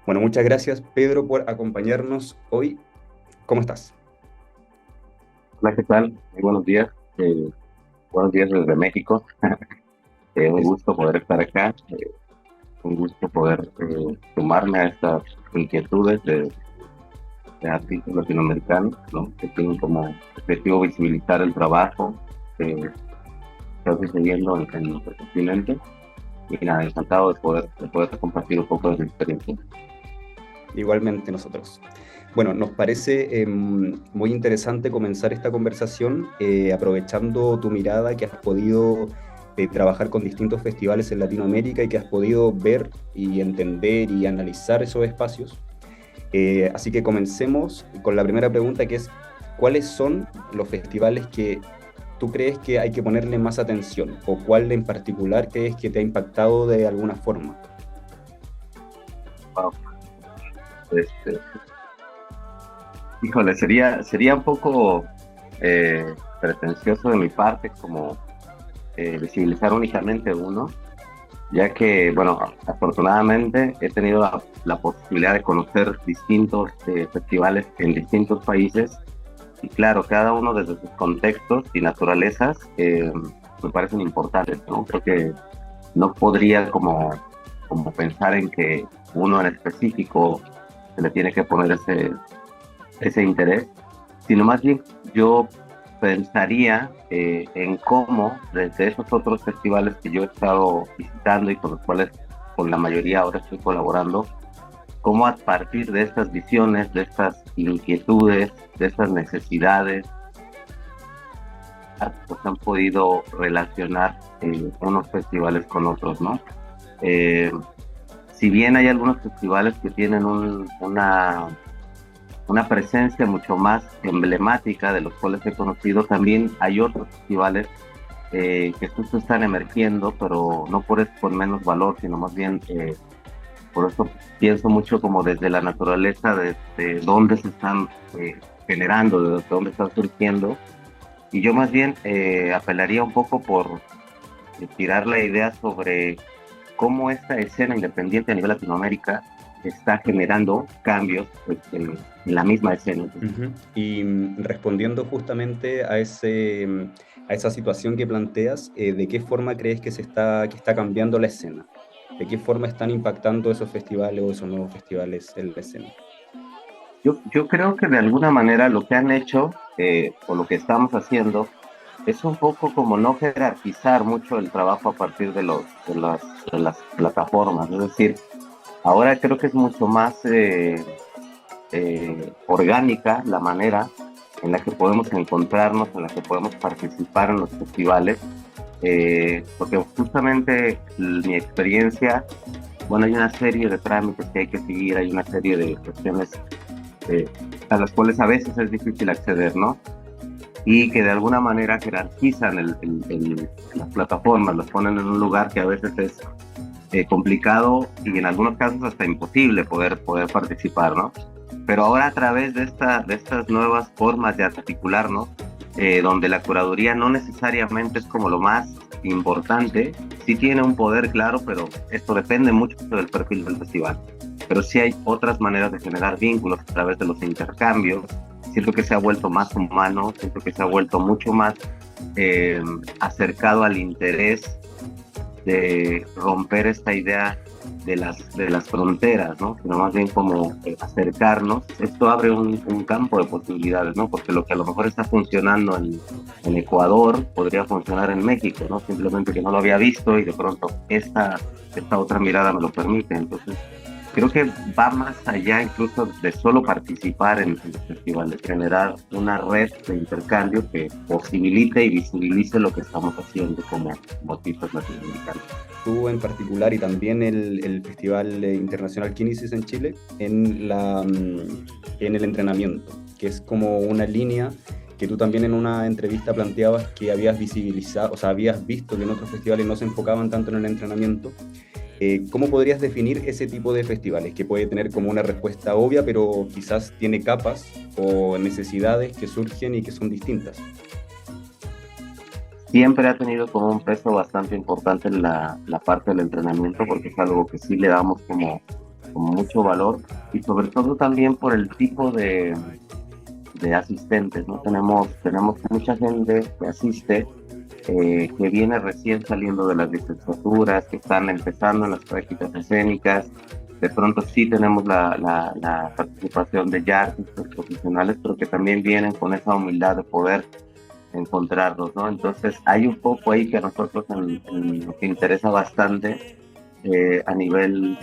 Bueno, muchas gracias, Pedro, por acompañarnos hoy. ¿Cómo estás? Hola, ¿qué tal? Muy buenos días. Buenos días desde México. Un Es- gusto poder estar acá. Un gusto poder sumarme a estas inquietudes de artistas latinoamericanos, ¿no? Que tienen como objetivo visibilizar el trabajo que está sucediendo en nuestro continente. Y nada, encantado de poder compartir un poco de mi experiencia. Igualmente nosotros. Bueno, nos parece muy interesante comenzar esta conversación aprovechando tu mirada que has podido trabajar con distintos festivales en Latinoamérica y que has podido ver y entender y analizar esos espacios. Así que comencemos con la primera pregunta que es, ¿cuáles son los festivales que tú crees que hay que ponerle más atención o cuál en particular crees que te ha impactado de alguna forma? Wow. Este, Híjole, sería un poco pretencioso de mi parte como visibilizar únicamente uno, ya que, bueno, afortunadamente he tenido la posibilidad de conocer distintos festivales en distintos países y claro, cada uno desde sus contextos y naturalezas me parecen importantes, ¿no? Creo que no podría como pensar en que uno en específico se le tiene que poner ese interés, sino más bien yo pensaría en cómo desde esos otros festivales que yo he estado visitando y con los cuales con la mayoría ahora estoy colaborando, cómo a partir de estas visiones, de estas inquietudes, de estas necesidades, pues han podido relacionar unos festivales con otros, ¿no? Eh, si bien hay algunos festivales que tienen una presencia mucho más emblemática de los cuales he conocido, también hay otros festivales que justo están emergiendo, pero no por eso con menos valor, sino más bien por eso pienso mucho como desde la naturaleza, desde dónde se están generando, desde dónde están surgiendo. Y yo más bien apelaría un poco por tirar la idea sobre cómo esta escena independiente a nivel Latinoamérica está generando cambios pues, en la misma escena. Entonces, Ujú. Y respondiendo justamente a a esa situación que planteas, ¿de qué forma crees que que está cambiando la escena? ¿De qué forma están impactando esos festivales o esos nuevos festivales en la escena? yo creo que de alguna manera lo que han hecho o lo que estamos haciendo es un poco como no jerarquizar mucho el trabajo a partir de las plataformas. Es decir, ahora creo que es mucho más orgánica la manera en la que podemos encontrarnos, en la que podemos participar en los festivales, porque justamente mi experiencia, bueno, hay una serie de trámites que hay que seguir, hay una serie de cuestiones eh, a las cuales a veces es difícil acceder, ¿no? Y que de alguna manera jerarquizan las plataformas, las ponen en un lugar que a veces es complicado y en algunos casos hasta imposible poder participar, ¿no? Pero ahora a través de estas nuevas formas de articularnos, donde la curaduría no necesariamente es como lo más importante, sí tiene un poder claro, pero esto depende mucho del perfil del festival. Pero sí hay otras maneras de generar vínculos a través de los intercambios. Siento que se ha vuelto más humano, siento que se ha vuelto mucho más eh, acercado al interés de romper esta idea de las fronteras, ¿no? Sino más bien como acercarnos. Esto abre un campo de posibilidades, ¿no? Porque lo que a lo mejor está funcionando en Ecuador podría funcionar en México, ¿no? Simplemente que no lo había visto y de pronto esta otra mirada me lo permite. Entonces, creo que va más allá incluso de solo participar en los festivales, generar una red de intercambio que posibilite y visibilice lo que estamos haciendo como artistas latinoamericanos. Tú en particular y también el Festival Internacional Kinesis en Chile, en el entrenamiento, que es como una línea que tú también en una entrevista planteabas que habías visibilizado, o sea, habías visto que en otros festivales no se enfocaban tanto en el entrenamiento. ¿Cómo podrías definir ese tipo de festivales? Que puede tener como una respuesta obvia, pero quizás tiene capas o necesidades que surgen y que son distintas. Siempre ha tenido como un peso bastante importante la parte del entrenamiento porque es algo que sí le damos como con mucho valor, y sobre todo también por el tipo de asistentes, ¿no? Tenemos mucha gente que asiste, que viene recién saliendo de las licenciaturas, que están empezando en las prácticas escénicas. De pronto sí tenemos la participación de ya artistas profesionales, pero que también vienen con esa humildad de poder encontrarlos, ¿no? Entonces hay un poco ahí que a nosotros nos interesa bastante, a nivel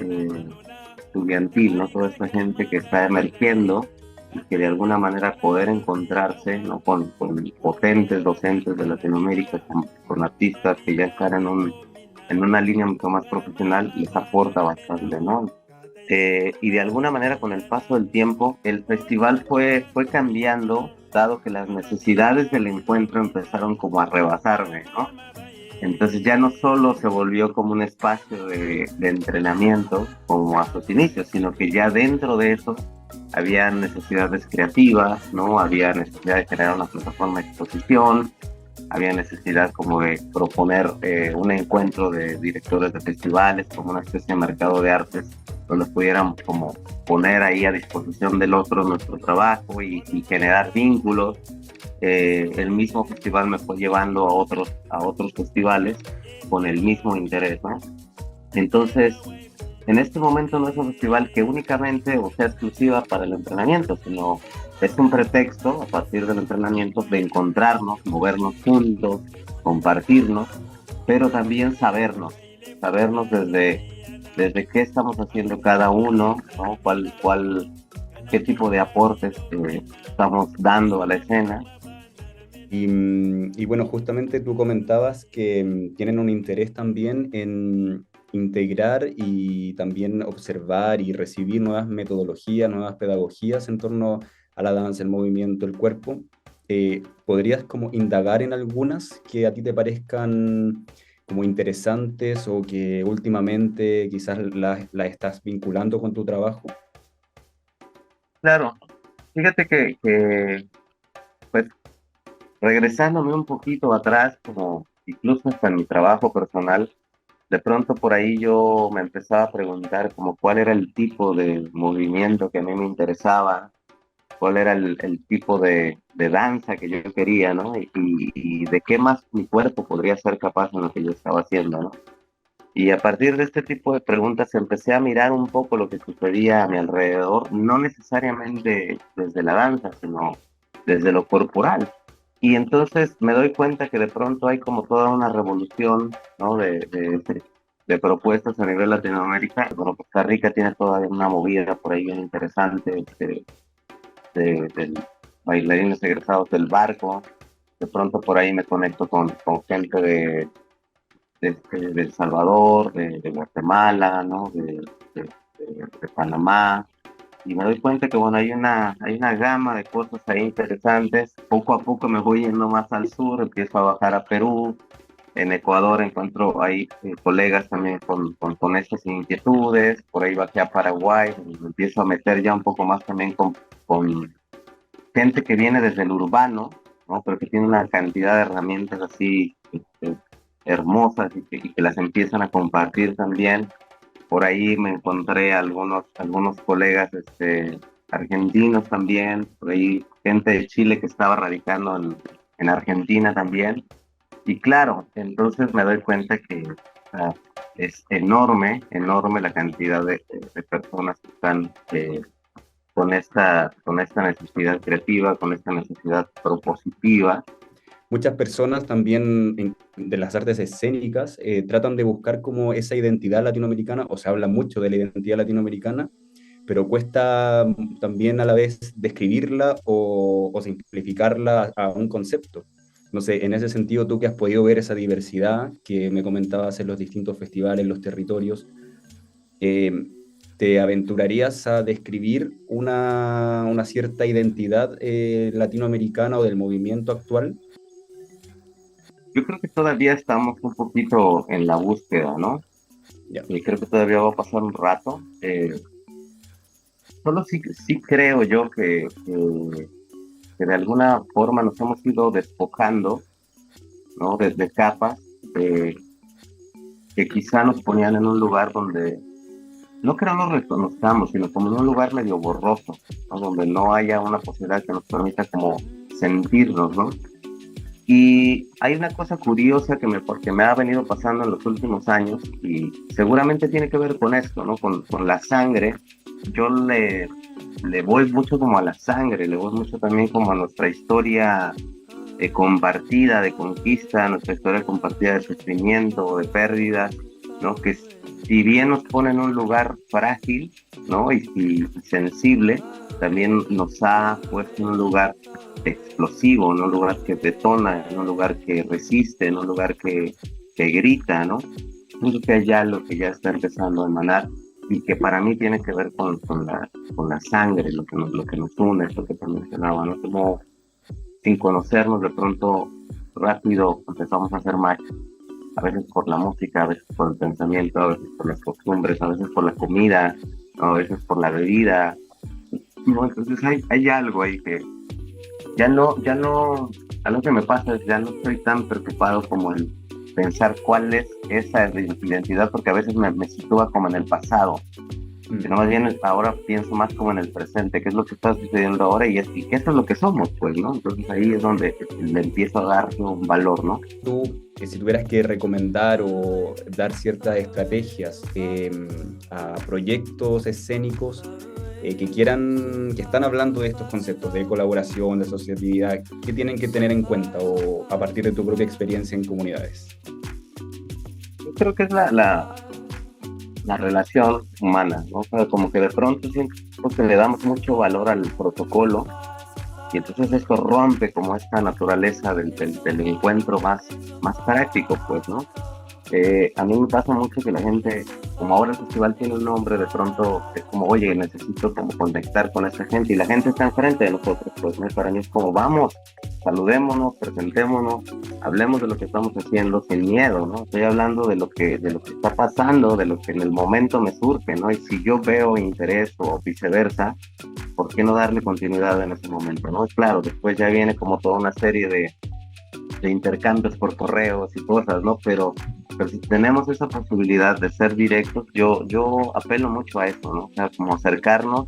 estudiantil, ¿no? Toda esta gente que está emergiendo y que de alguna manera poder encontrarse, ¿no? Con potentes docentes de Latinoamérica, con artistas que ya están en una línea mucho más profesional, les aporta bastante, ¿no? Y de alguna manera con el paso del tiempo el festival fue cambiando, dado que las necesidades del encuentro empezaron como a rebasarme, ¿no? Entonces ya no solo se volvió como un espacio de entrenamiento como a sus inicios, sino que ya dentro de eso había necesidades creativas, ¿no? Había necesidad de crear una plataforma de exposición, había necesidad como de proponer un encuentro de directores de festivales, como una especie de mercado de artes, donde pudiéramos como poner ahí a disposición del otro nuestro trabajo y generar vínculos. El mismo festival me fue llevando a otros festivales con el mismo interés, ¿no? Entonces, en este momento no es un festival que únicamente o sea exclusiva para el entrenamiento, sino es un pretexto a partir del entrenamiento de encontrarnos, movernos juntos, compartirnos, pero también sabernos desde qué estamos haciendo cada uno, ¿no? Qué tipo de aportes estamos dando a la escena. Y bueno, justamente tú comentabas que tienen un interés también en integrar y también observar y recibir nuevas metodologías, nuevas pedagogías en torno a la danza, el movimiento, el cuerpo. ¿Podrías como indagar en algunas que a ti te parezcan como interesantes o que últimamente quizás las estás vinculando con tu trabajo? Claro, fíjate que pues regresándome un poquito atrás, como incluso hasta en mi trabajo personal, de pronto por ahí yo me empezaba a preguntar como cuál era el tipo de movimiento que a mí me interesaba, cuál era el tipo de danza que yo quería, ¿no? Y de qué más mi cuerpo podría ser capaz en lo que yo estaba haciendo, ¿no? Y a partir de este tipo de preguntas empecé a mirar un poco lo que sucedía a mi alrededor, no necesariamente desde la danza, sino desde lo corporal. Y entonces me doy cuenta que de pronto hay como toda una revolución, ¿no? de propuestas a nivel Latinoamérica. Bueno, Costa Rica tiene todavía una movida por ahí bien interesante, de bailarines egresados del barco. De pronto por ahí me conecto con gente de El Salvador, de Guatemala, ¿no? De Panamá, y me doy cuenta que, bueno, hay una gama de cosas ahí interesantes. Poco a poco me voy yendo más al sur, empiezo a bajar a Perú, en Ecuador encuentro ahí colegas también con estas inquietudes, por ahí bajé a Paraguay, y me empiezo a meter ya un poco más también con gente que viene desde el urbano, ¿no? Pero que tiene una cantidad de herramientas así hermosas y que las empiezan a compartir también. Por ahí me encontré algunos colegas argentinos también, por ahí gente de Chile que estaba radicando en Argentina también. Y claro, entonces me doy cuenta que es enorme, enorme la cantidad de personas que están con esta necesidad creativa, con esta necesidad propositiva. Muchas personas también de las artes escénicas tratan de buscar como esa identidad latinoamericana, o se habla mucho de la identidad latinoamericana, pero cuesta también a la vez describirla o simplificarla a un concepto. No sé, en ese sentido, tú que has podido ver esa diversidad que me comentabas en los distintos festivales, los territorios, eh, ¿te aventurarías a describir una cierta identidad latinoamericana o del movimiento actual? Yo creo que todavía estamos un poquito en la búsqueda, ¿no? Ya. Y creo que todavía va a pasar un rato. Solo sí creo yo que de alguna forma nos hemos ido despojando, ¿no? Desde capas que quizá nos ponían en un lugar no que no nos reconozcamos, sino como en un lugar medio borroso, ¿no? Donde no haya una posibilidad que nos permita como sentirnos, ¿no? Y hay una cosa curiosa porque me ha venido pasando en los últimos años y seguramente tiene que ver con esto, ¿no? Con la sangre. Yo le voy mucho como a la sangre, le voy mucho también como a nuestra historia compartida de conquista, nuestra historia compartida de sufrimiento, de pérdidas, ¿no? Que si bien nos pone en un lugar frágil, ¿no? Y sensible, también nos ha puesto en un lugar explosivo, en un lugar que detona, en un lugar que resiste, en un lugar que grita, ¿no? Creo que hay algo que ya está empezando a emanar y que para mí tiene que ver con la sangre, lo que nos une, es lo que te mencionaba, ¿no? Como sin conocernos, de pronto rápido empezamos a hacer match, a veces por la música, a veces por el pensamiento, a veces por las costumbres, a veces por la comida, ¿no? A veces por la bebida, ¿no? Entonces hay algo ahí que algo que me pasa es ya no estoy tan preocupado como en pensar cuál es esa identidad, porque a veces me sitúa como en el pasado, sino más bien ahora pienso más como en el presente, qué es lo que está sucediendo ahora y qué es lo que somos, pues, ¿no? Entonces ahí es donde le empiezo a dar un valor, ¿no? Tú, si tuvieras que recomendar o dar ciertas estrategias a proyectos escénicos que están hablando de estos conceptos de colaboración, de asociatividad, ¿qué tienen que tener en cuenta o a partir de tu propia experiencia en comunidades? Yo creo que es la relación humana, ¿no? O sea, como que de pronto siento que le damos mucho valor al protocolo y entonces esto rompe como esta naturaleza del encuentro más práctico, pues, ¿no? A mí me pasa mucho que la gente, como ahora el festival tiene un nombre, de pronto es como, oye, necesito como conectar con esta gente y la gente está enfrente de nosotros, pues, ¿no? Para mí es como, vamos, saludémonos, presentémonos, hablemos de lo que estamos haciendo sin miedo, ¿no? Estoy hablando de lo que está pasando, de lo que en el momento me surge, ¿no? Y si yo veo interés o viceversa, ¿por qué no darle continuidad en ese momento, no? Claro, después ya viene como toda una serie de intercambios por correos y cosas, ¿no? Pero si tenemos esa posibilidad de ser directos, yo apelo mucho a eso, ¿no? O sea, como acercarnos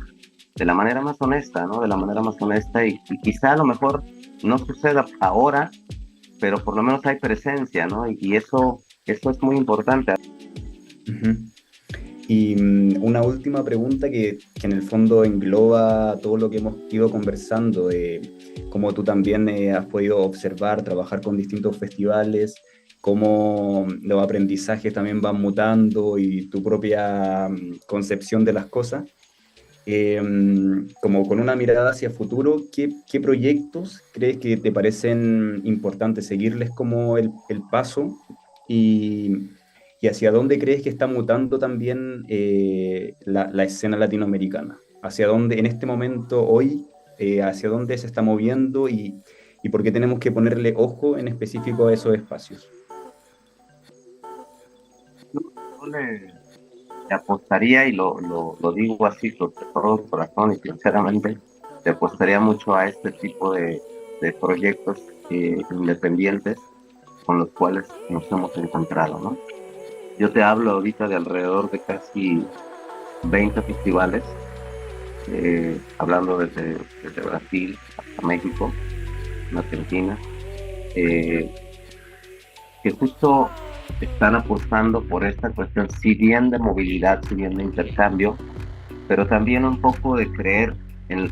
de la manera más honesta, ¿no? De la manera más honesta y quizá a lo mejor no suceda ahora, pero por lo menos hay presencia, ¿no? Y eso es muy importante. Uh-huh. Y una última pregunta que en el fondo engloba todo lo que hemos ido conversando, cómo tú también has podido observar, trabajar con distintos festivales, cómo los aprendizajes también van mutando y tu propia concepción de las cosas. Como con una mirada hacia futuro, ¿qué proyectos crees que te parecen importantes seguirles como el paso y hacia dónde crees que está mutando también la escena latinoamericana? ¿Hacia dónde en este momento, hoy, hacia dónde se está moviendo y por qué tenemos que ponerle ojo en específico a esos espacios? Yo le apostaría, y lo digo así con todo el corazón y sinceramente, le apostaría mucho a este tipo de proyectos independientes con los cuales nos hemos encontrado, ¿no? Yo te hablo ahorita de alrededor de casi 20 festivales, hablando desde Brasil hasta México, en Argentina, que justo están apostando por esta cuestión, si bien de movilidad, si bien de intercambio, pero también un poco de creer en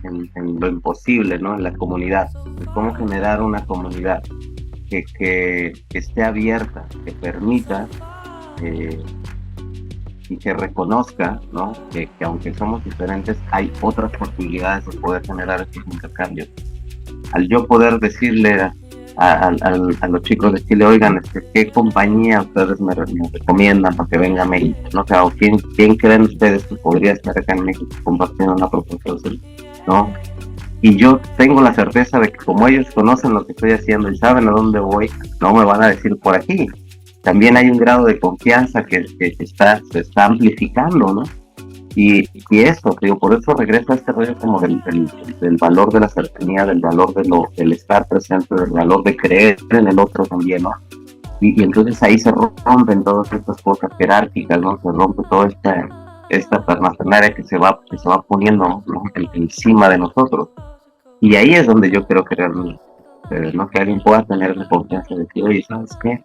lo imposible, ¿no? En la comunidad, en cómo generar una comunidad que esté abierta, que permita y que reconozca, ¿no? Que aunque somos diferentes, hay otras posibilidades de poder generar estos intercambios. Al yo poder decirle a los chicos, decirle, oigan, ¿qué compañía ustedes me recomiendan para que venga a México? ¿No? O sea, ¿quién creen ustedes que podría estar acá en México compartiendo una propuesta así? ¿No? Y yo tengo la certeza de que como ellos conocen lo que estoy haciendo y saben a dónde voy, no me van a decir por aquí. También hay un grado de confianza que se está amplificando, ¿no? Y eso, digo, por eso regreso a este rollo como del valor de la cercanía, del valor del estar presente, del valor de creer en el otro también, ¿no? Y entonces ahí se rompen todas estas cosas jerárquicas, ¿no? Se rompe todo esta transnacional que se va poniendo, ¿no?, encima de nosotros. Y ahí es donde yo creo que realmente, ¿no?, que alguien pueda tener la confianza de que, oye, ¿sabes qué?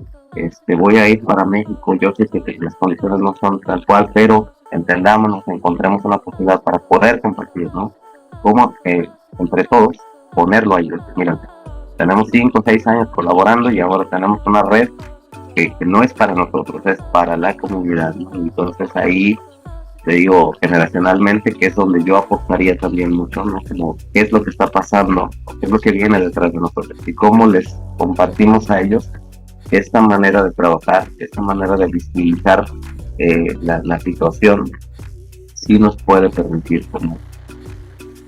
Voy a ir para México, yo sé que las condiciones no son tal cual, pero entendámonos, encontremos una posibilidad para poder compartir, ¿no? Cómo entre todos ponerlo ahí. Mira, tenemos 5 o 6 años colaborando y ahora tenemos una red que no es para nosotros, es para la comunidad, ¿no? Entonces ahí te digo, generacionalmente, que es donde yo apostaría también mucho, ¿no? Como qué es lo que está pasando, qué es lo que viene detrás de nosotros y cómo les compartimos a ellos esta manera de trabajar, esta manera de visibilizar la situación, sí nos puede permitir como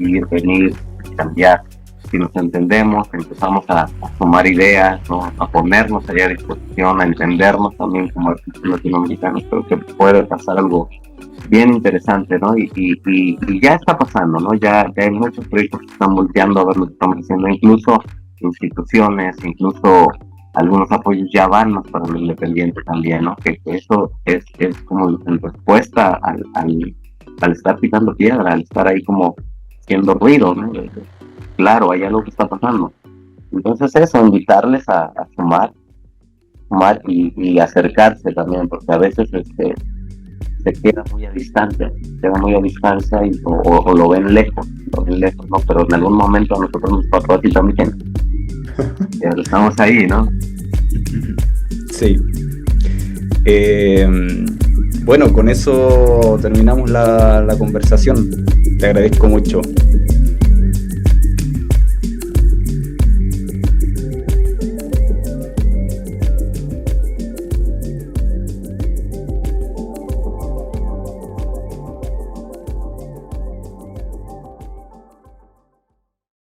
ir, venir, cambiar. Si nos entendemos, empezamos a sumar ideas, ¿no?, a ponernos allá a disposición, a entendernos también como artistas latinoamericanos, creo que puede pasar algo bien interesante, ¿no? Y ya está pasando, ¿no? Ya hay muchos proyectos que están volteando a ver lo que estamos haciendo, incluso instituciones, incluso algunos apoyos ya van más para lo independiente también, ¿no? Que eso es como en respuesta al estar picando piedra, al estar ahí como haciendo ruido, ¿no? Claro, hay algo que está pasando. Entonces eso, invitarles a sumar y acercarse también, porque a veces se queda muy a distancia, o lo ven lejos, ¿no? Pero en algún momento a nosotros nos pasó así también. Estamos ahí, ¿no? Sí. Bueno, con eso terminamos la conversación. Te agradezco mucho.